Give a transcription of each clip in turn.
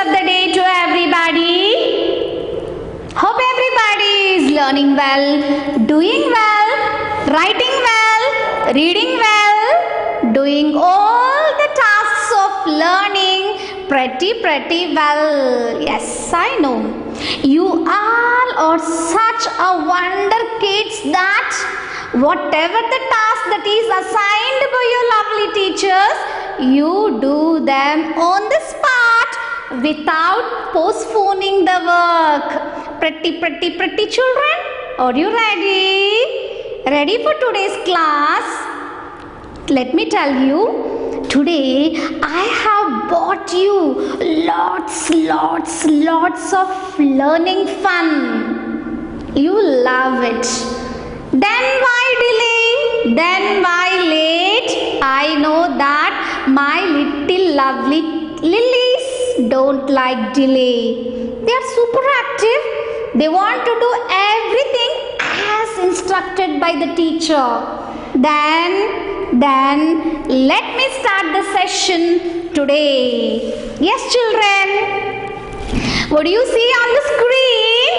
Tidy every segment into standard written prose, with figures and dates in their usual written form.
of the day to everybody. Hope everybody is learning well, doing well, writing well, reading well, doing all the tasks of learning pretty well. Yes, I know. You all are such a wonder kids that whatever the task that is assigned by your lovely teachers, you do them on the spot without postponing the work. Pretty children, are you ready? Ready for today's class? Let me tell you, today I have brought you lots of learning fun. You love it. Then why delay? Then why late? I know that my little lovely lilies don't like delay. They are super active. They want to do everything as instructed by the teacher. Then let me start the session today. Yes, children. What do you see on the screen?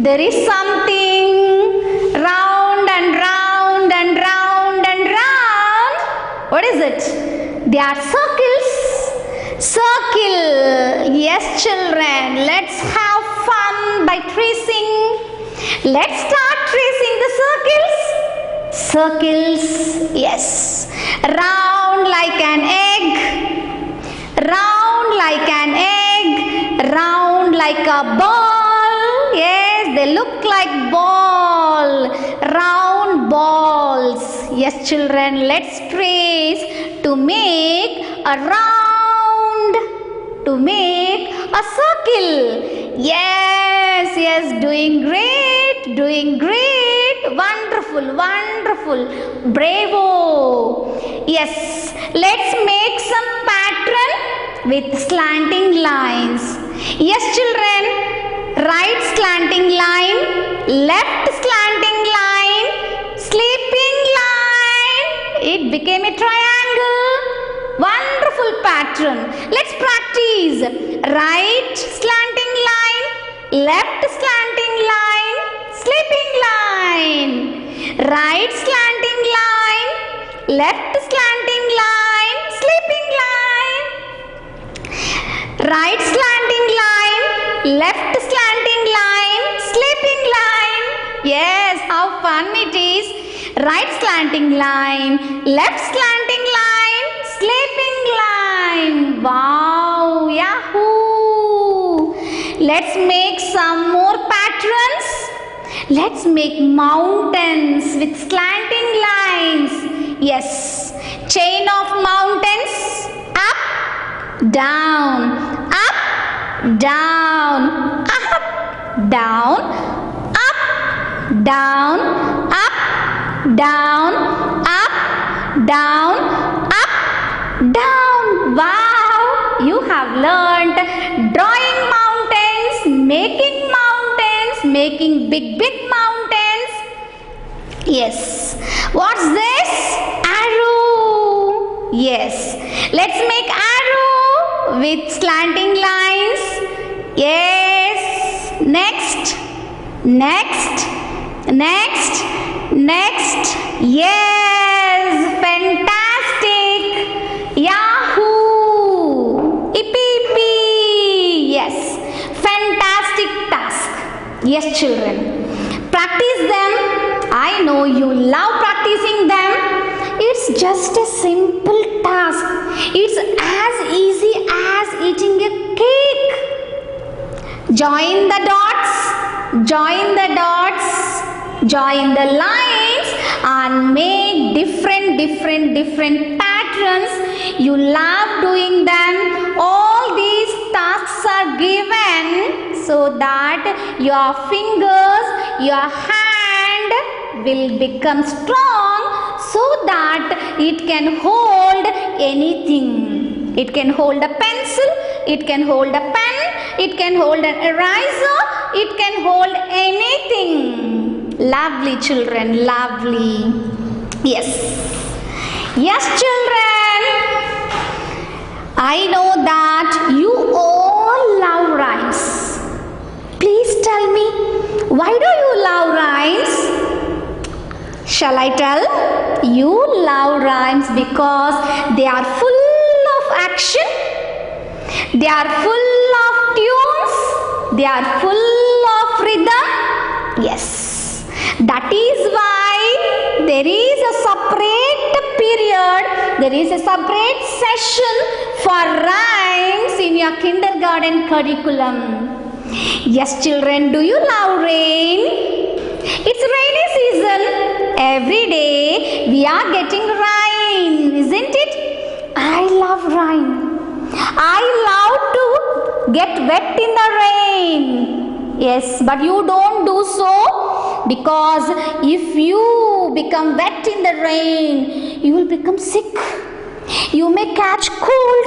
There is something round and round and round and round. What is it? They are circles. Circle. Yes, children. Let's have fun by tracing. Let's start tracing the circles. Circles. Yes. Round like an egg. Round like an egg. Round like a ball. Yes, they look like ball. Round balls. Yes, children, let's trace to make a round, to make a circle. Yes, doing great, wonderful, bravo. Yes, let's make some pattern with slanting lines. Yes, children, right slanting line, left slanting line, sleeping line. It became a triangle. Wonderful pattern. Let's practice. Right slanting line, left slanting line, sleeping line. Right slanting line, left slanting line, sleeping line. Right slanting line, left slanting line, sleeping line. Yes, how fun it is. Right slanting line, left slanting line, sleeping line. Wow, yahoo! Let's make some more patterns. Let's make mountains with slanting lines. Yes, chain of mountains. Up, down, up, down, up, down, up, down, up, down, up, down, up, down. Wow, you have learned drawing mountains, making big mountains. Yes. What's this? Arrow. Yes. Let's make arrow with slanting lines. Yes. Next. Yes. Fantastic. Yahoo. Yippee. Yes. Fantastic task. Yes, children. Practice them. I know you love practicing them. It's just a simple task. It's as easy as eating a cake. Join the dots. Join the lines and make different patterns. You love doing them. All these tasks are given so that your fingers, your hand will become strong so that it can hold anything. It can hold a pencil, it can hold a pen, it can hold an eraser, it can hold anything. Lovely children, lovely. Yes. Yes, children. I know that you all Shall I tell? You love rhymes because they are full of action, they are full of tunes, they are full of rhythm. Yes, that is why there is a separate period, there is a separate session for rhymes in your kindergarten curriculum. Yes, children, do you love rain? It's rainy season. Every day we are getting rain, isn't it? I love rain. I love to get wet in the rain. Yes, but you don't do so, because if you become wet in the rain, you will become sick. You may catch cold.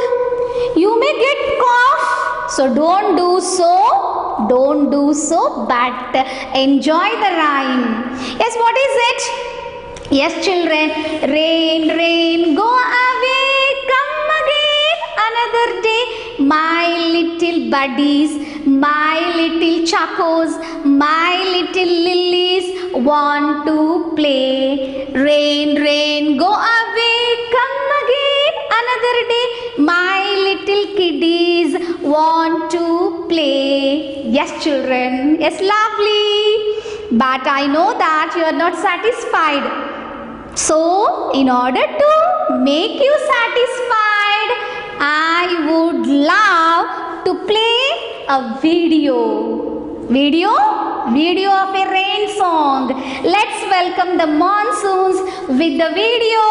You may get cough. So don't do so. Don't do so, but enjoy the rhyme. Yes, what is it? Yes, children. Rain, rain, go away, come again another day. My little buddies, my little chacos, my little lilies want to play. Rain, rain, go away, come again another day. My little kiddies want to play. Yes, children. Yes, lovely. But I know that you are not satisfied. So, in order to make you satisfied, I would love to play a video of a rain song. Let's welcome the monsoons with the video.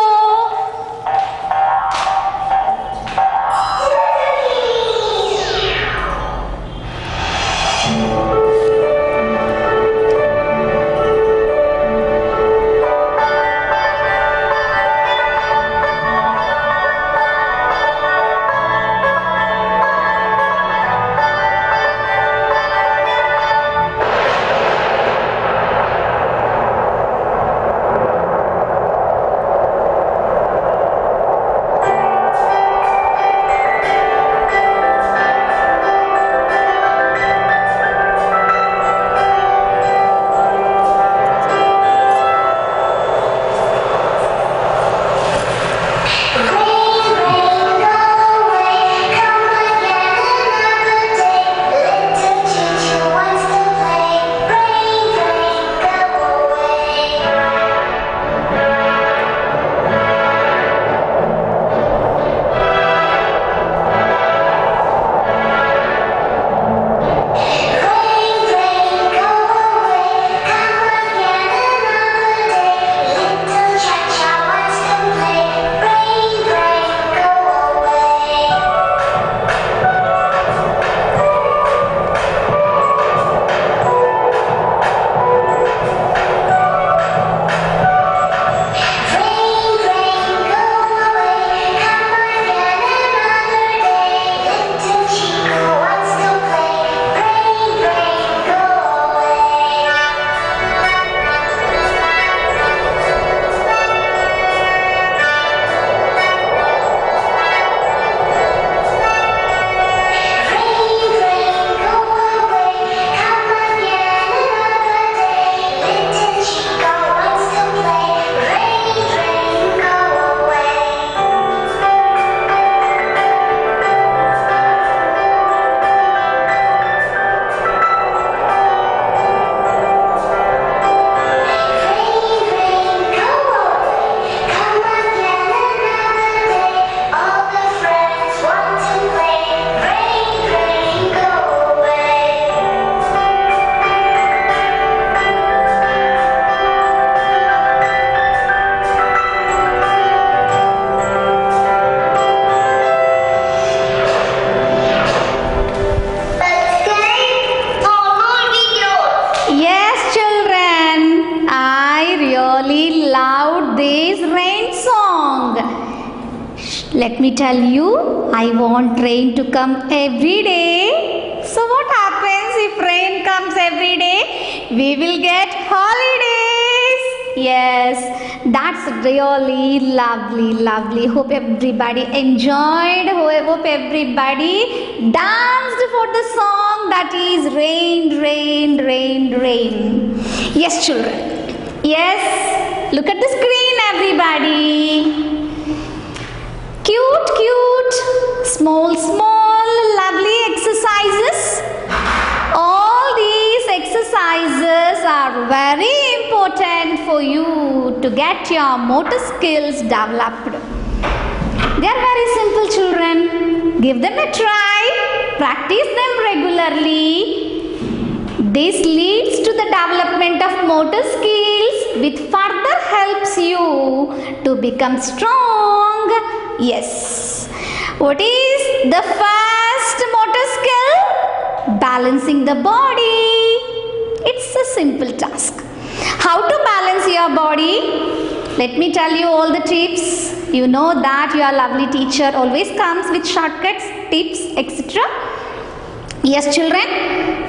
Let me tell you, I want rain to come every day. So what happens if rain comes every day? We will get holidays. Yes, that's really lovely. Hope everybody enjoyed. Hope everybody danced for the song that is Rain, Rain, Rain, Rain. Yes, children. Yes, Look at the screen, everybody. Cute, small, lovely exercises. All these exercises are very important for you to get your motor skills developed. They are very simple, children. Give them a try. Practice them regularly. This leads to the development of motor skills, which further helps you to become strong. Yes. What is the first motor skill? Balancing the body. It's a simple task. How to balance your body? Let me tell you all the tips. You know that your lovely teacher always comes with shortcuts, tips, etc. Yes, children.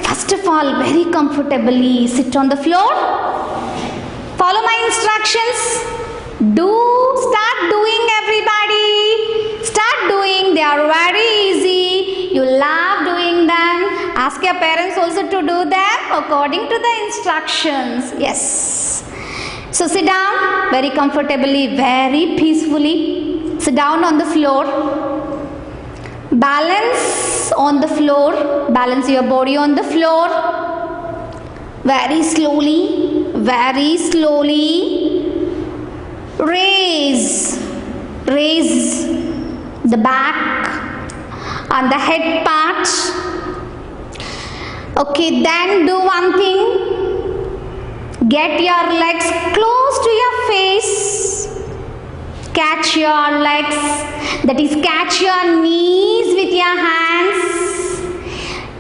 First of all, very comfortably sit on the floor. Follow my instructions. Start doing, everybody. Start doing. They are very easy. You love doing them. Ask your parents also to do them according to the instructions. Yes. So sit down very comfortably, very peacefully. Sit down on the floor. Balance on the floor. Balance your body on the floor. Very slowly. Very slowly. Raise the back and the head part. Okay, then do one thing. Get your legs close to your face. Catch your legs, that is, catch your knees with your hands.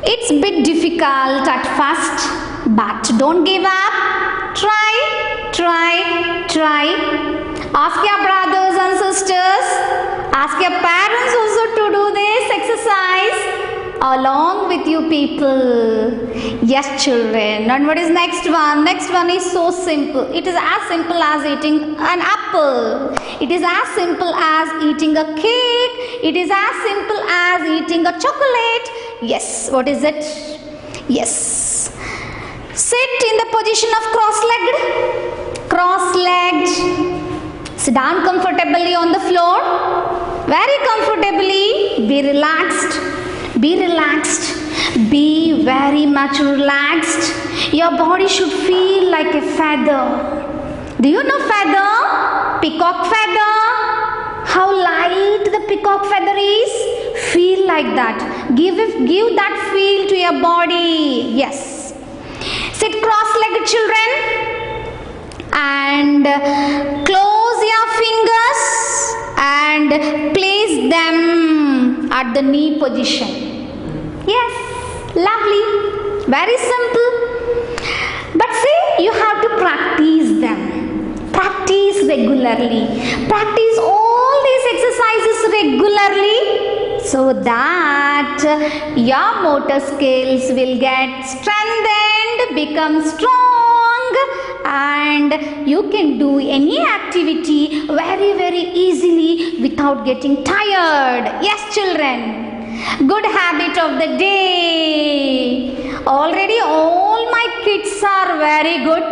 It's a bit difficult at first, but don't give up. Try. Ask your brothers and sisters, ask your parents also to do this exercise along with you people. Yes, children. And what is next one? Next one is so simple. It is as simple as eating an apple. It is as simple as eating a cake. It is as simple as eating a chocolate. Yes, what is it? Yes. Sit in the position of cross-legged. Sit down comfortably on the floor. Very comfortably. Be relaxed. Be very much relaxed. Your body should feel like a feather. Do you know feather? Peacock feather. How light the peacock feather is? Feel like that. Give that feel to your body. Yes. Sit cross-legged, children. And close your fingers and place them at the knee position. Yes, lovely, very simple. But see, you have to practice them. Practice regularly. Practice all these exercises regularly so that your motor skills will get strengthened, become strong, and you can do any activity very easily without getting tired. Yes, children. Good habit of the day. Already all my kids are very good,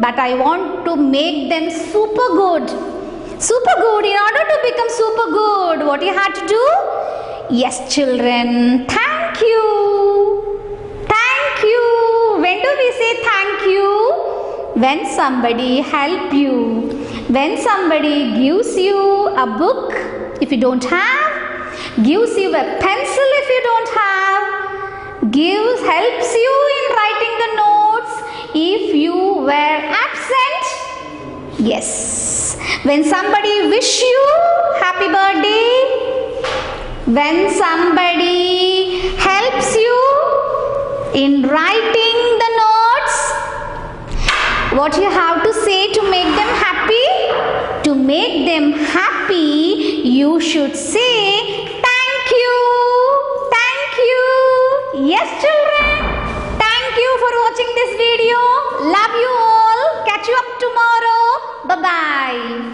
but I want to make them super good. In order to become super good, what you have to do? Yes, children. Thank you. When do we say thank you? When somebody help you, when somebody gives you a book if you don't have, gives you a pencil if you don't have, helps you in writing the notes if you were absent. Yes. When somebody wish you happy birthday, when somebody helps you in writing the notes, what you have to say to make them happy? To make them happy, you should say thank you. Yes, children. Thank you for watching this video. Love you all. Catch you up tomorrow. Bye-bye.